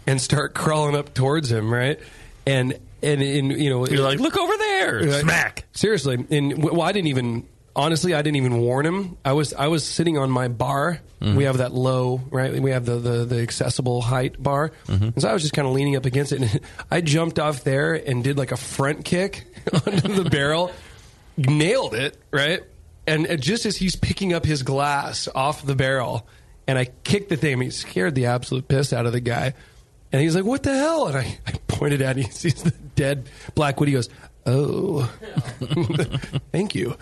and start crawling up towards him, right? And you're like, look over there, smack. Seriously, and I didn't even warn him. I was sitting on my bar. We have that low, right? We have the accessible height bar, and so I was just kind of leaning up against it. And I jumped off there and did like a front kick onto the barrel, nailed it, right? And just as he's picking up his glass off the barrel, and I kicked the thing, it scared the absolute piss out of the guy. And he's like, what the hell? And I pointed at him, he sees the dead black widow. He goes, oh, thank you.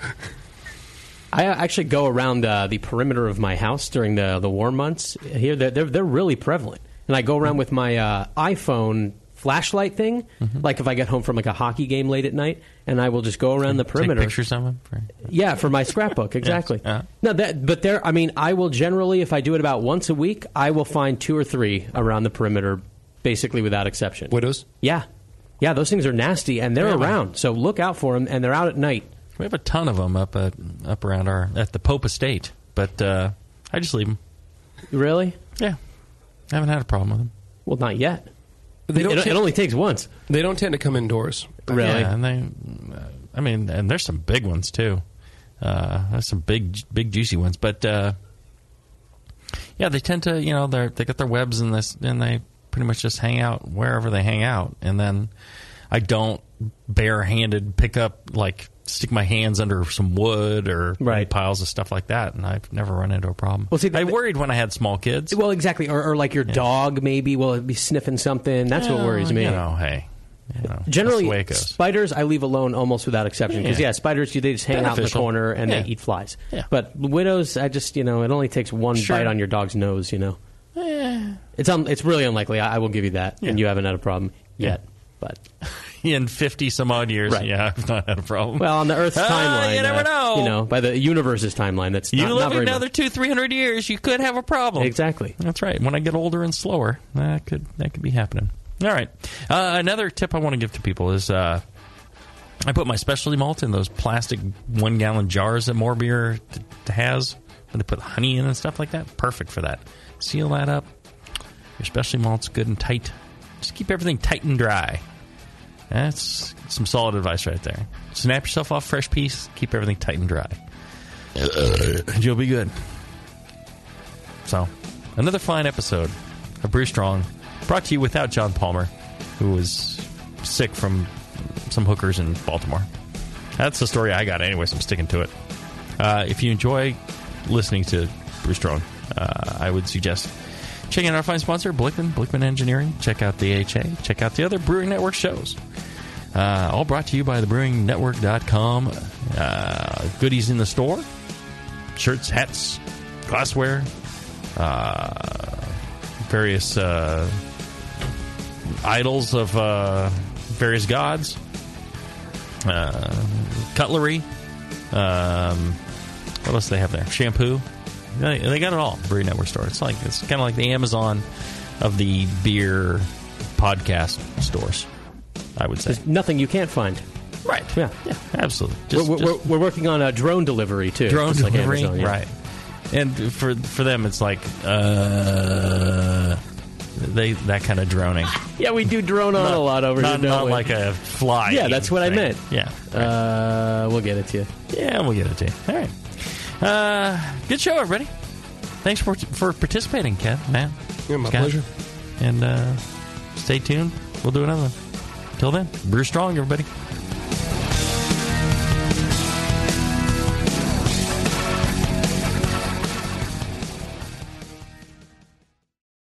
I actually go around the perimeter of my house during the warm months. Here, they're really prevalent. And I go around with my iPhone flashlight thing, like if I get home from like a hockey game late at night, and I will just go around the perimeter. Take pictures of them? Yeah, for my scrapbook, exactly. Yes. No, but there. I mean, I will generally, if I do it about once a week, I will find 2 or 3 around the perimeter, basically without exception. Widows? Yeah, those things are nasty, and they're around. So look out for them, and they're out at night. We have a ton of them up around at the Pope Estate, but I just leave them. Really? Yeah, I haven't had a problem with them. Well, not yet. It only takes once. They don't tend to come indoors. Really? Yeah, and and there's some big ones too. There's some big juicy ones, but they tend to they got their webs in this, and they pretty much just hang out wherever they hang out. And then I don't barehanded pick up stick my hands under some wood or piles of stuff like that, and I've never run into a problem. Well, see, I worried when I had small kids. Well, exactly, or like your dog maybe will be sniffing something. That's what worries me. Generally, that's the way it goes. Spiders I leave alone almost without exception because spiders they just hang out in the corner and they eat flies. Yeah. But widows, I just it only takes one bite on your dog's nose. It's really unlikely. I will give you that, and you haven't had a problem yet. But in 50 some odd years, yeah, I've not had a problem. Well, on the Earth's timeline, you never know. By the universe's timeline, that's you not live very another 200-300 years, you could have a problem. Exactly. That's right. When I get older and slower, that could be happening. All right. Another tip I want to give to people is I put my specialty malt in those plastic 1-gallon jars that More Beer has, when they put honey in and stuff like that. Perfect for that. Seal that up. Your specialty malt's good and tight. Just keep everything tight and dry. That's some solid advice right there. Snap yourself off fresh piece. Keep everything tight and dry. And you'll be good. So, another fine episode of Brew Strong, brought to you without John Palmer, who was sick from some hookers in Baltimore. That's the story I got anyway, so I'm sticking to it. If you enjoy listening to Brew Strong, I would suggest checking out our fine sponsor, Blickman Engineering. Check out the AHA. Check out the other Brewing Network shows. All brought to you by thebrewingnetwork.com. Goodies in the store. Shirts, hats, glassware, various idols of various gods, cutlery. What else do they have there? Shampoo. They got it all. Brewing Network store. It's kind of like the Amazon of the beer podcast stores, I would say. There's nothing you can't find. Right. Yeah, absolutely. We're working on a drone delivery, too. Drone delivery, like Amazon, right. And for them, it's like that kind of droning. Yeah, we do drone on a lot over here, not like a fly. Yeah, that's what I meant. Yeah. We'll get it to you. Yeah, we'll get it to you. All right. Good show, everybody. Thanks for participating, Ken, Matt. Yeah, my pleasure. And stay tuned. We'll do another one. Till then, brew strong, everybody.